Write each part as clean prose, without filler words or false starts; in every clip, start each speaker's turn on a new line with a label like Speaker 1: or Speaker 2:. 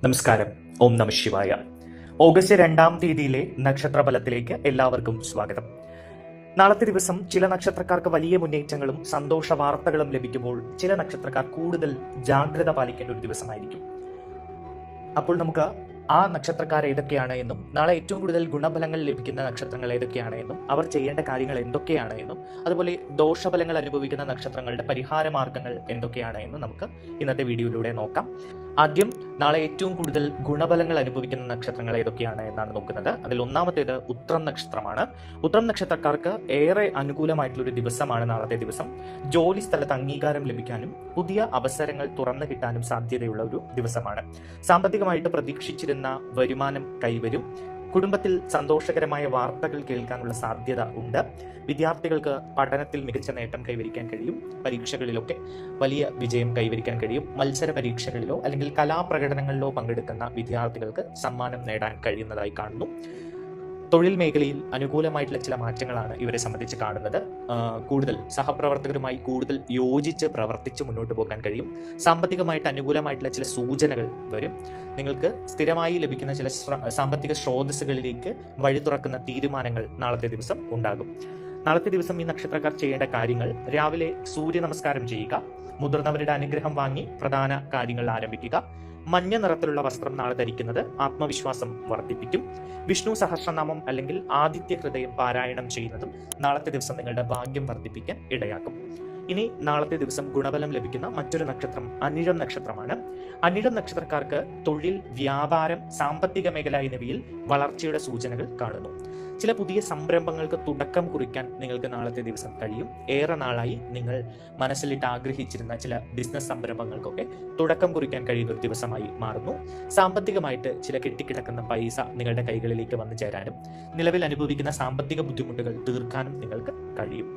Speaker 1: നമസ്കാരം. ഓം നമഃ ശിവായ. ഓഗസ്റ്റ് 2-ാം തീയതിയിലെ നക്ഷത്രഫലത്തിലേക്ക് എല്ലാവർക്കും സ്വാഗതം. നാളത്തെ ദിവസം ചില നക്ഷത്രക്കാർക്ക് വലിയ മുന്നേറ്റങ്ങളും സന്തോഷ വാർത്തകളും ലഭിക്കുമ്പോൾ ചില നക്ഷത്രക്കാർ കൂടുതൽ ജാഗ്രത പാലിക്കേണ്ട ഒരു ദിവസമായിരിക്കും. അപ്പോൾ നമുക്ക് ആ നക്ഷത്രക്കാർ ഏതൊക്കെയാണ് എന്നും നാളെ ഏറ്റവും കൂടുതൽ ഗുണഫലങ്ങൾ ലഭിക്കുന്ന നക്ഷത്രങ്ങൾ ഏതൊക്കെയാണ് എന്നും അവർ ചെയ്യേണ്ട കാര്യങ്ങൾ എന്തൊക്കെയാണ് എന്നും അതുപോലെ ദോഷഫലങ്ങൾ അനുഭവിക്കുന്ന നക്ഷത്രങ്ങളുടെ പരിഹാര മാർഗങ്ങൾ എന്തൊക്കെയാണ് എന്നും നമുക്ക് ഇന്നത്തെ വീഡിയോയിലൂടെ നോക്കാം. ആദ്യം നാളെ ഏറ്റവും കൂടുതൽ ഗുണഫലങ്ങൾ അനുഭവിക്കുന്ന നക്ഷത്രങ്ങൾ ഏതൊക്കെയാണ് എന്നാണ് നോക്കുന്നത്. അതിൽ ഒന്നാമത്തേത് ഉത്രം നക്ഷത്രമാണ്. ഉത്രം നക്ഷത്രക്കാർക്ക് ഏറെ അനുകൂലമായിട്ടുള്ള ഒരു ദിവസമാണ് നാളത്തെ ദിവസം. ജോലി സ്ഥലത്ത് അംഗീകാരം ലഭിക്കാനും പുതിയ അവസരങ്ങൾ തുറന്നു കിട്ടാനും സാധ്യതയുള്ള ഒരു ദിവസമാണ്. സാമ്പത്തികമായിട്ട് പ്രതീക്ഷിച്ചിരുന്ന വരുമാനം കൈവരും. കുടുംബത്തിൽ സന്തോഷകരമായ വാർത്തകൾ കേൾക്കാനുള്ള സാധ്യത ഉണ്ട്. വിദ്യാർത്ഥികൾക്ക് പഠനത്തിൽ മികച്ച നേട്ടം കൈവരിക്കാൻ കഴിയും. പരീക്ഷകളിലൊക്കെ വലിയ വിജയം കൈവരിക്കാൻ കഴിയും. മത്സര പരീക്ഷകളിലോ അല്ലെങ്കിൽ കലാപ്രകടനങ്ങളിലോ പങ്കെടുക്കുന്ന വിദ്യാർത്ഥികൾക്ക് സമ്മാനം നേടാൻ കഴിയുന്നതായി കാണുന്നു. തൊഴിൽ മേഖലയിൽ അനുകൂലമായിട്ടുള്ള ചില മാറ്റങ്ങളാണ് ഇവരെ സംബന്ധിച്ച് കാണുന്നത്. കൂടുതൽ സഹപ്രവർത്തകരുമായി കൂടുതൽ യോജിച്ച് പ്രവർത്തിച്ച് മുന്നോട്ട് പോകാൻ കഴിയും. സാമ്പത്തികമായിട്ട് അനുകൂലമായിട്ടുള്ള ചില സൂചനകൾ വരും. നിങ്ങൾക്ക് സ്ഥിരമായി ലഭിക്കുന്ന ചില സാമ്പത്തിക സ്രോതസ്സുകളിലേക്ക് വഴി തുറക്കുന്ന തീരുമാനങ്ങൾ നാളത്തെ ദിവസം ഉണ്ടാകും. നാളത്തെ ദിവസം ഈ നക്ഷത്രക്കാർ ചെയ്യേണ്ട കാര്യങ്ങൾ: രാവിലെ സൂര്യ നമസ്കാരം ചെയ്യുക, മുതിർന്നവരുടെ അനുഗ്രഹം വാങ്ങി പ്രധാന കാര്യങ്ങൾ ആരംഭിക്കുക, മഞ്ഞ നിറത്തിലുള്ള വസ്ത്രം നാളെ ധരിക്കുന്നത് ആത്മവിശ്വാസം വർദ്ധിപ്പിക്കും. വിഷ്ണു സഹസ്രനാമം അല്ലെങ്കിൽ ആദിത്യ ഹൃദയം പാരായണം ചെയ്യുന്നതും നാളത്തെ ദിവസം നിങ്ങളുടെ ഭാഗ്യം വർദ്ധിപ്പിക്കാൻ ഇടയാക്കും. ഇനി നാളത്തെ ദിവസം ഗുണഫലം ലഭിക്കുന്ന മറ്റൊരു നക്ഷത്രം അനിഴം നക്ഷത്രമാണ്. അനിഴം നക്ഷത്രക്കാർക്ക് തൊഴിൽ, വ്യാപാരം, സാമ്പത്തിക മേഖല എന്നിവയിൽ വളർച്ചയുടെ സൂചനകൾ കാണുന്നു. ചില പുതിയ സംരംഭങ്ങൾക്ക് തുടക്കം കുറിക്കാൻ നിങ്ങൾക്ക് നാളത്തെ ദിവസം കഴിയും. ഏറെ നാളായി നിങ്ങൾ മനസ്സിലിട്ട് ആഗ്രഹിച്ചിരുന്ന ചില ബിസിനസ് സംരംഭങ്ങൾക്കൊക്കെ തുടക്കം കുറിക്കാൻ കഴിയുന്ന ഒരു ദിവസമായി മാറുന്നു. സാമ്പത്തികമായിട്ട് ചില കെട്ടിക്കിടക്കുന്ന പൈസ നിങ്ങളുടെ കൈകളിലേക്ക് വന്നു ചേരാനും നിലവിൽ അനുഭവിക്കുന്ന സാമ്പത്തിക ബുദ്ധിമുട്ടുകൾ തീർക്കാനും നിങ്ങൾക്ക് കഴിയും.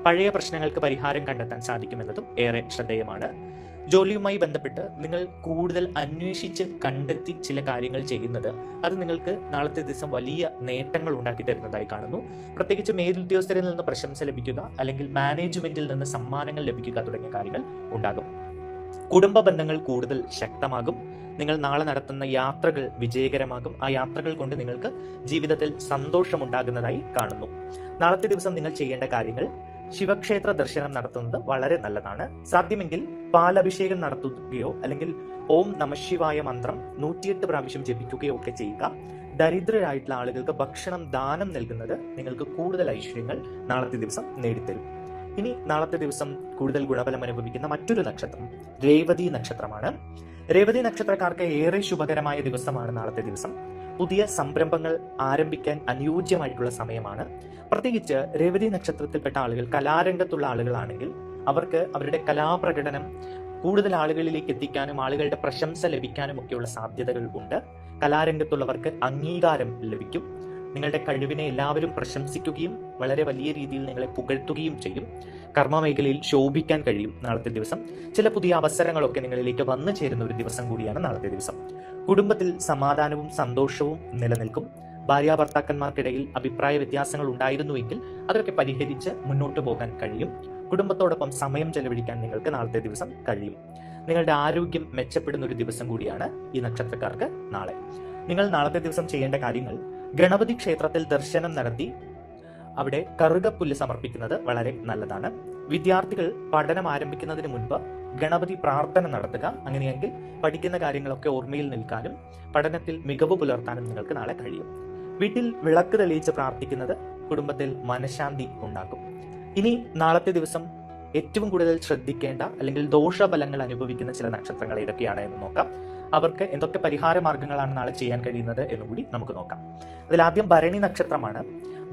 Speaker 1: പഴയ പ്രശ്നങ്ങൾക്ക് പരിഹാരം കണ്ടെത്താൻ സാധിക്കുമെന്നതും ഏറെ ശ്രദ്ധേയമാണ്. ജോലിയുമായി ബന്ധപ്പെട്ട് നിങ്ങൾ കൂടുതൽ അന്വേഷിച്ച് കണ്ടെത്തി ചില കാര്യങ്ങൾ ചെയ്യുന്നത് അത് നിങ്ങൾക്ക് നാളത്തെ ദിവസം വലിയ നേട്ടങ്ങൾ ഉണ്ടാക്കി തരുന്നതായി കാണുന്നു. പ്രത്യേകിച്ച് മേലുദ്യോഗസ്ഥരിൽ നിന്ന് പ്രശംസ ലഭിക്കുക അല്ലെങ്കിൽ മാനേജ്മെന്റിൽ നിന്ന് സമ്മാനങ്ങൾ ലഭിക്കുക തുടങ്ങിയ കാര്യങ്ങൾ ഉണ്ടാകും. കുടുംബ ബന്ധങ്ങൾ കൂടുതൽ ശക്തമാകും. നിങ്ങൾ നാളെ നടത്തുന്ന യാത്രകൾ വിജയകരമാകും. ആ യാത്രകൾ കൊണ്ട് നിങ്ങൾക്ക് ജീവിതത്തിൽ സന്തോഷമുണ്ടാകുന്നതായി കാണുന്നു. നാളത്തെ ദിവസം നിങ്ങൾ ചെയ്യേണ്ട കാര്യങ്ങൾ: ശിവക്ഷേത്ര ദർശനം നടത്തുന്നത് വളരെ നല്ലതാണ്. സാധ്യമെങ്കിൽ പാലഭിഷേകം നടത്തുകയോ അല്ലെങ്കിൽ ഓം നമഃശിവായ മന്ത്രം 108 പ്രാവശ്യം ജപിക്കുകയോ ഒക്കെ ചെയ്യുക. ദരിദ്രരായിട്ടുള്ള ആളുകൾക്ക് ഭക്ഷണം ദാനം നൽകുന്നത് നിങ്ങൾക്ക് കൂടുതൽ ഐശ്വര്യങ്ങൾ നാളത്തെ ദിവസം നേടിത്തരും. ഇനി നാളത്തെ ദിവസം കൂടുതൽ ഗുണഫലം അനുഭവിക്കുന്ന മറ്റൊരു നക്ഷത്രം രേവതി നക്ഷത്രമാണ്. രേവതി നക്ഷത്രക്കാർക്ക് ഏറെ ശുഭകരമായ ദിവസമാണ് നാളത്തെ ദിവസം. പുതിയ സംരംഭങ്ങൾ ആരംഭിക്കാൻ അനുയോജ്യമായിട്ടുള്ള സമയമാണ്. പ്രത്യേകിച്ച് രേവതി നക്ഷത്രത്തിൽപ്പെട്ട ആളുകൾ കലാരംഗത്തുള്ള ആളുകളാണെങ്കിൽ അവർക്ക് അവരുടെ കലാപ്രകടനം കൂടുതൽ ആളുകളിലേക്ക് എത്തിക്കാനും ആളുകളുടെ പ്രശംസ ലഭിക്കാനും ഒക്കെയുള്ള സാധ്യതകൾ ഉണ്ട്. കലാരംഗത്തുള്ളവർക്ക് അംഗീകാരം ലഭിക്കും. നിങ്ങളുടെ കഴിവിനെ എല്ലാവരും പ്രശംസിക്കുകയും വളരെ വലിയ രീതിയിൽ നിങ്ങളെ പുകഴ്ത്തുകയും ചെയ്യും. കർമ്മമേഖലയിൽ ശോഭിക്കാൻ കഴിയും നാളത്തെ ദിവസം. ചില പുതിയ അവസരങ്ങളൊക്കെ നിങ്ങളിലേക്ക് വന്നു ചേരുന്ന ഒരു ദിവസം കൂടിയാണ് നാളത്തെ ദിവസം. കുടുംബത്തിൽ സമാധാനവും സന്തോഷവും നിലനിൽക്കും. ഭാര്യാഭർത്താക്കന്മാർക്കിടയിൽ അഭിപ്രായ വ്യത്യാസങ്ങൾ ഉണ്ടായിരുന്നുവെങ്കിൽ അതൊക്കെ പരിഹരിച്ച് മുന്നോട്ട് പോകാൻ കഴിയും. കുടുംബത്തോടൊപ്പം സമയം ചെലവഴിക്കാൻ നിങ്ങൾക്ക് നാളത്തെ ദിവസം കഴിയും. നിങ്ങളുടെ ആരോഗ്യം മെച്ചപ്പെടുന്ന ഒരു ദിവസം കൂടിയാണ് ഈ നക്ഷത്രക്കാർക്ക് നാളെ. നിങ്ങൾ നാളത്തെ ദിവസം ചെയ്യേണ്ട കാര്യങ്ങൾ: ഗണപതി ക്ഷേത്രത്തിൽ ദർശനം നടത്തി അവിടെ കറുകപ്പുല്ല് സമർപ്പിക്കുന്നത് വളരെ നല്ലതാണ്. വിദ്യാർത്ഥികൾ പഠനം ആരംഭിക്കുന്നതിന് മുൻപ് ഗണപതി പ്രാർത്ഥന നടത്തുക. അങ്ങനെയെങ്കിൽ പഠിക്കുന്ന കാര്യങ്ങളൊക്കെ ഓർമ്മയിൽ നിൽക്കാനും പഠനത്തിൽ മികവ് പുലർത്താനും നിങ്ങൾക്ക് നാളെ കഴിയും. വീട്ടിൽ വിളക്ക് തെളിയിച്ച് പ്രാർത്ഥിക്കുന്നത് കുടുംബത്തിൽ മനഃശാന്തി ഉണ്ടാക്കും. ഇനി നാളത്തെ ദിവസം ഏറ്റവും കൂടുതൽ ശ്രദ്ധിക്കേണ്ട അല്ലെങ്കിൽ ദോഷഫലങ്ങൾ അനുഭവിക്കുന്ന ചില നക്ഷത്രങ്ങൾ ഏതൊക്കെയാണ് എന്ന് നോക്കാം. അവർക്ക് എന്തൊക്കെ പരിഹാര മാർഗങ്ങളാണ് നാളെ ചെയ്യാൻ കഴിയുന്നത് എന്നുകൂടി നമുക്ക് നോക്കാം. അതിലാദ്യം ഭരണി നക്ഷത്രമാണ്.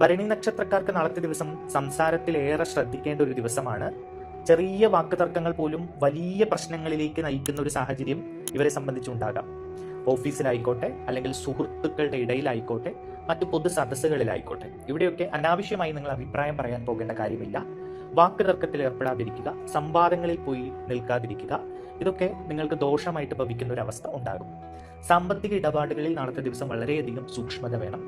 Speaker 1: ഭരണി നക്ഷത്രക്കാർക്ക് നാളത്തെ ദിവസം സംസാരത്തിൽ ഏറെ ശ്രദ്ധിക്കേണ്ട ഒരു ദിവസമാണ്. ചെറിയ വാക്കുതർക്കങ്ങൾ പോലും വലിയ പ്രശ്നങ്ങളിലേക്ക് നയിക്കുന്ന ഒരു സാഹചര്യം ഇവരെ സംബന്ധിച്ചുണ്ടാകാം. ഓഫീസിലായിക്കോട്ടെ അല്ലെങ്കിൽ സുഹൃത്തുക്കളുടെ ഇടയിലായിക്കോട്ടെ മറ്റു പൊതു സദസ്സുകളിലായിക്കോട്ടെ, ഇവിടെയൊക്കെ അനാവശ്യമായി നിങ്ങൾ അഭിപ്രായം പറയാൻ പോകേണ്ട കാര്യമില്ല. വാക്കുതർക്കത്തിൽ ഏർപ്പെടാതിരിക്കുക, സംവാദങ്ങളിൽ പോയി നിൽക്കാതിരിക്കുക. ഇതൊക്കെ നിങ്ങൾക്ക് ദോഷമായിട്ട് ഭവിക്കുന്ന ഒരു അവസ്ഥ ഉണ്ടാകും. സാമ്പത്തിക ഇടപാടുകളിൽ നാളത്തെ ദിവസം വളരെയധികം സൂക്ഷ്മത വേണം.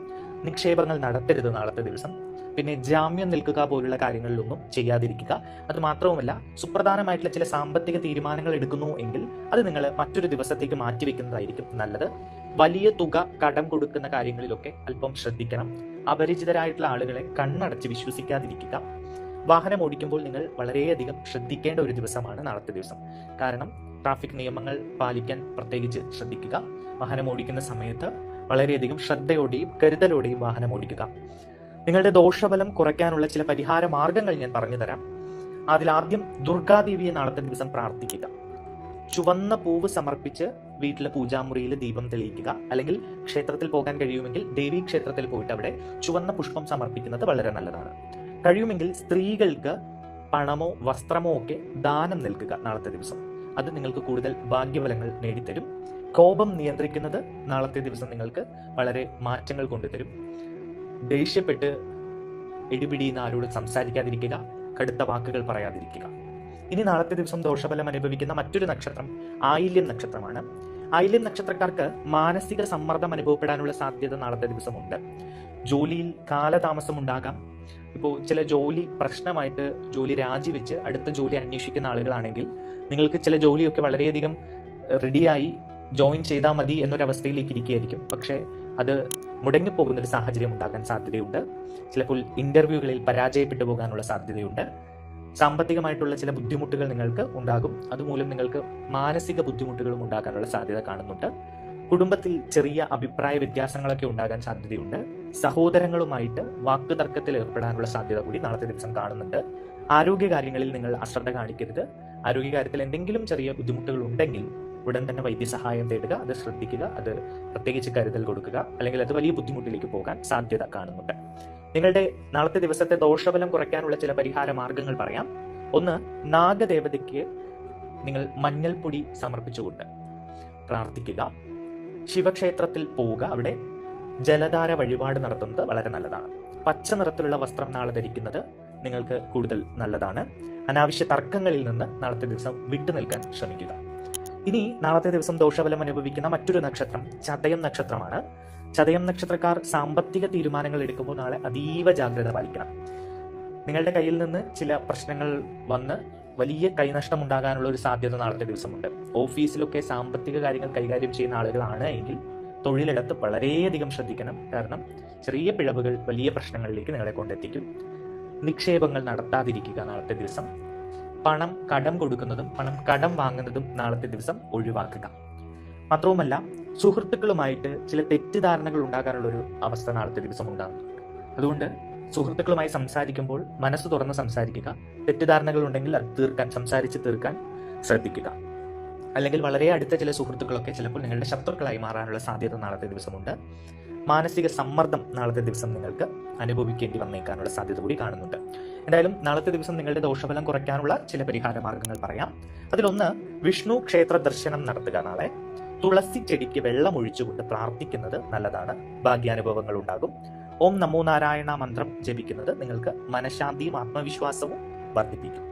Speaker 1: നിക്ഷേപങ്ങൾ നടത്തരുത് നാളത്തെ ദിവസം. പിന്നെ ജാമ്യം നിൽക്കുക പോലുള്ള കാര്യങ്ങളിലൊന്നും ചെയ്യാതിരിക്കുക. അത് മാത്രവുമല്ല, സുപ്രധാനമായിട്ടുള്ള ചില സാമ്പത്തിക തീരുമാനങ്ങൾ എടുക്കുന്നു എങ്കിൽ അത് നിങ്ങൾ മറ്റൊരു ദിവസത്തേക്ക് മാറ്റിവെക്കുന്നതായിരിക്കും നല്ലത്. വലിയ തുക കടം കൊടുക്കുന്ന കാര്യങ്ങളിലൊക്കെ അല്പം ശ്രദ്ധിക്കണം. അപരിചിതരായിട്ടുള്ള ആളുകളെ കണ്ണടച്ച് വിശ്വസിക്കാതിരിക്കുക. വാഹനം ഓടിക്കുമ്പോൾ നിങ്ങൾ വളരെയധികം ശ്രദ്ധിക്കേണ്ട ഒരു ദിവസമാണ് നാളത്തെ ദിവസം. കാരണം ട്രാഫിക് നിയമങ്ങൾ പാലിക്കാൻ പ്രത്യേകിച്ച് ശ്രദ്ധിക്കുക. വാഹനം ഓടിക്കുന്ന സമയത്ത് വളരെയധികം ശ്രദ്ധയോടെയും കരുതലോടെയും വാഹനം ഓടിക്കുക. നിങ്ങളുടെ ദോഷഫലം കുറയ്ക്കാനുള്ള ചില പരിഹാര മാർഗങ്ങൾ ഞാൻ പറഞ്ഞു തരാം. അതിലാദ്യം ദുർഗാദേവിയെ നാളത്തെ ദിവസം പ്രാർത്ഥിക്കുക. ചുവന്ന പൂവ് സമർപ്പിച്ച് വീട്ടിലെ പൂജാമുറിയിൽ ദീപം തെളിയിക്കുക. അല്ലെങ്കിൽ ക്ഷേത്രത്തിൽ പോകാൻ കഴിയുമെങ്കിൽ ദേവീ ക്ഷേത്രത്തിൽ പോയിട്ട് അവിടെ ചുവന്ന പുഷ്പം സമർപ്പിക്കുന്നത് വളരെ നല്ലതാണ്. കഴിയുമെങ്കിൽ സ്ത്രീകൾക്ക് പണമോ വസ്ത്രമോ ഒക്കെ ദാനം നൽകുക നാളത്തെ ദിവസം. അത് നിങ്ങൾക്ക് കൂടുതൽ ഭാഗ്യഫലങ്ങൾ നേടിത്തരും. കോപം നിയന്ത്രിക്കുന്നത് നാളത്തെ ദിവസം നിങ്ങൾക്ക് വളരെ മാറ്റങ്ങൾ കൊണ്ടുതരും. ദേഷ്യപ്പെട്ട് ഇടിപിടിയുന്ന ആരോട് സംസാരിക്കാതിരിക്കുക. കടുത്ത വാക്കുകൾ പറയാതിരിക്കുക. ഇനി നാളത്തെ ദിവസം ദോഷഫലം അനുഭവിക്കുന്ന മറ്റൊരു നക്ഷത്രം ആയില്യം നക്ഷത്രമാണ്. ആയില്യം നക്ഷത്രക്കാർക്ക് മാനസിക സമ്മർദ്ദം അനുഭവപ്പെടാനുള്ള സാധ്യത നാളത്തെ ദിവസമുണ്ട്. ജോലിയിൽ കാലതാമസം ഉണ്ടാകാം. ഇപ്പോൾ ചില ജോലി പ്രശ്നമായിട്ട് ജോലി രാജിവെച്ച് അടുത്ത ജോലി അന്വേഷിക്കുന്ന ആളുകളാണെങ്കിൽ നിങ്ങൾക്ക് ചില ജോലിയൊക്കെ വളരെയധികം റെഡിയായി ജോയിൻ ചെയ്താൽ മതി എന്നൊരവസ്ഥയിലേക്ക് ഇരിക്കുകയായിരിക്കും. പക്ഷേ അത് മുടങ്ങിപ്പോകുന്നൊരു സാഹചര്യം ഉണ്ടാകാൻ സാധ്യതയുണ്ട്. ചിലപ്പോൾ ഇന്റർവ്യൂകളിൽ പരാജയപ്പെട്ടു പോകാനുള്ള സാധ്യതയുണ്ട്. സാമ്പത്തികമായിട്ടുള്ള ചില ബുദ്ധിമുട്ടുകൾ നിങ്ങൾക്ക് ഉണ്ടാകും. അതുമൂലം നിങ്ങൾക്ക് മാനസിക ബുദ്ധിമുട്ടുകളും ഉണ്ടാകാനുള്ള സാധ്യത കാണുന്നുണ്ട്. കുടുംബത്തിൽ ചെറിയ അഭിപ്രായ വ്യത്യാസങ്ങളൊക്കെ ഉണ്ടാകാൻ സാധ്യതയുണ്ട്. സഹോദരങ്ങളുമായിട്ട് വാക്കുതർക്കത്തിൽ ഏർപ്പെടാനുള്ള സാധ്യത കൂടി നാളത്തെ ദിവസം കാണുന്നുണ്ട്. ആരോഗ്യകാര്യങ്ങളിൽ നിങ്ങൾ അശ്രദ്ധ കാണിക്കരുത്. ആരോഗ്യകാര്യത്തിൽ എന്തെങ്കിലും ചെറിയ ബുദ്ധിമുട്ടുകൾ ഉണ്ടെങ്കിൽ ഉടൻ തന്നെ വൈദ്യസഹായം തേടുക. അത് ശ്രദ്ധിക്കുക. അത് പ്രത്യേകിച്ച് കരുതൽ കൊടുക്കുക. അല്ലെങ്കിൽ അത് വലിയ ബുദ്ധിമുട്ടിലേക്ക് പോകാൻ സാധ്യത കാണുന്നുണ്ട്. നിങ്ങളുടെ നാളത്തെ ദിവസത്തെ ദോഷഫലം കുറയ്ക്കാനുള്ള ചില പരിഹാര മാർഗങ്ങൾ പറയാം. ഒന്ന്, നാഗദേവതയ്ക്ക് നിങ്ങൾ മഞ്ഞൾപ്പൊടി സമർപ്പിച്ചുകൊണ്ട് പ്രാർത്ഥിക്കുക. ശിവക്ഷേത്രത്തിൽ പോവുക. അവിടെ ജലധാര വഴിപാട് നടത്തുന്നത് വളരെ നല്ലതാണ്. പച്ച നിറത്തിലുള്ള വസ്ത്രം നാളെ ധരിക്കുന്നത് നിങ്ങൾക്ക് കൂടുതൽ നല്ലതാണ്. അനാവശ്യ തർക്കങ്ങളിൽ നിന്ന് നാളത്തെ ദിവസം വിട്ടുനിൽക്കാൻ ശ്രമിക്കുക. ഇനി നാളത്തെ ദിവസം ദോഷഫലം അനുഭവിക്കുന്ന മറ്റൊരു നക്ഷത്രം ചതയം നക്ഷത്രമാണ്. ചതയം നക്ഷത്രക്കാർ സാമ്പത്തിക തീരുമാനങ്ങൾ എടുക്കുമ്പോൾ നാളെ അതീവ ജാഗ്രത പാലിക്കണം. നിങ്ങളുടെ കയ്യിൽ നിന്ന് ചില പ്രശ്നങ്ങൾ വന്ന് വലിയ കൈനഷ്ടം ഉണ്ടാകാനുള്ള ഒരു സാധ്യത നാളത്തെ ദിവസമുണ്ട്. ഓഫീസിലൊക്കെ സാമ്പത്തിക കാര്യങ്ങൾ കൈകാര്യം ചെയ്യുന്ന ആളുകളാണ് എങ്കിൽ തൊഴിലിടത്ത് വളരെയധികം ശ്രദ്ധിക്കണം. കാരണം ചെറിയ പിഴവുകൾ വലിയ പ്രശ്നങ്ങളിലേക്ക് നിങ്ങളെ കൊണ്ടെത്തിക്കും. നിക്ഷേപങ്ങൾ നടത്താതിരിക്കുക നാളത്തെ ദിവസം. പണം കടം കൊടുക്കുന്നതും പണം കടം വാങ്ങുന്നതും നാളത്തെ ദിവസം ഒഴിവാക്കുക. മാത്രവുമല്ല, സുഹൃത്തുക്കളുമായിട്ട് ചില തെറ്റിദ്ധാരണകൾ ഉണ്ടാകാനുള്ള ഒരു അവസ്ഥ നാളത്തെ ദിവസം ഉണ്ടാകുന്നു. അതുകൊണ്ട് സുഹൃത്തുക്കളുമായി സംസാരിക്കുമ്പോൾ മനസ്സ് തുറന്ന് സംസാരിക്കുക. തെറ്റിദ്ധാരണകൾ ഉണ്ടെങ്കിൽ അത് സംസാരിച്ച് തീർക്കാൻ ശ്രദ്ധിക്കുക. അല്ലെങ്കിൽ വളരെ അടുത്ത ചില സുഹൃത്തുക്കളൊക്കെ ചിലപ്പോൾ നിങ്ങളുടെ ശത്രുക്കളായി മാറാനുള്ള സാധ്യത നാളത്തെ ദിവസമുണ്ട്. മാനസിക സമ്മർദ്ദം നാളത്തെ ദിവസം നിങ്ങൾക്ക് അനുഭവിക്കേണ്ടി വന്നേക്കാനുള്ള സാധ്യത കൂടി കാണുന്നുണ്ട്. എന്തായാലും നാളത്തെ ദിവസം നിങ്ങളുടെ ദോഷഫലം കുറയ്ക്കാനുള്ള ചില പരിഹാര മാർഗങ്ങൾ പറയാം. അതിലൊന്ന്, വിഷ്ണു ക്ഷേത്ര ദർശനം നടത്തുക. നാളെ തുളസി ചെടിക്ക് വെള്ളം ഒഴിച്ചുകൊണ്ട് പ്രാർത്ഥിക്കുന്നത് നല്ലതാണ്. ഭാഗ്യാനുഭവങ്ങൾ ഉണ്ടാകും. ഓം നമോ നാരായണ മന്ത്രം ജപിക്കുന്നത് നിങ്ങൾക്ക് മനഃശാന്തിയും ആത്മവിശ്വാസവും വർദ്ധിപ്പിക്കും.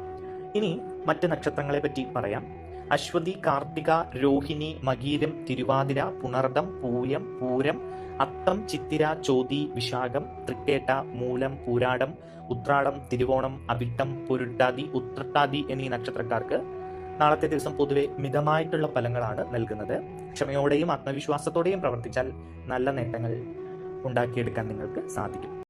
Speaker 1: ഇനി മറ്റ് നക്ഷത്രങ്ങളെ പറ്റി പറയാം. അശ്വതി, കാർത്തിക, രോഹിണി, മകീരം, തിരുവാതിര, പുണർദം, പൂയം, പൂരം, അത്തം, ചിത്തിര, ചോതി, വിശാഖം, തൃക്കേട്ട, മൂലം, പൂരാടം, ഉത്രാടം, തിരുവോണം, അവിട്ടം, പൊരുട്ടാതി, ഉത്രട്ടാതി എന്നീ നക്ഷത്രക്കാർക്ക് നാളത്തെ ദിവസം പൊതുവെ മിതമായിട്ടുള്ള ഫലങ്ങളാണ് നൽകുന്നത്. ക്ഷമയോടെയും ആത്മവിശ്വാസത്തോടെയും പ്രവർത്തിച്ചാൽ നല്ല നേട്ടങ്ങൾ ഉണ്ടാക്കിയെടുക്കാൻ നിങ്ങൾക്ക് സാധിക്കും.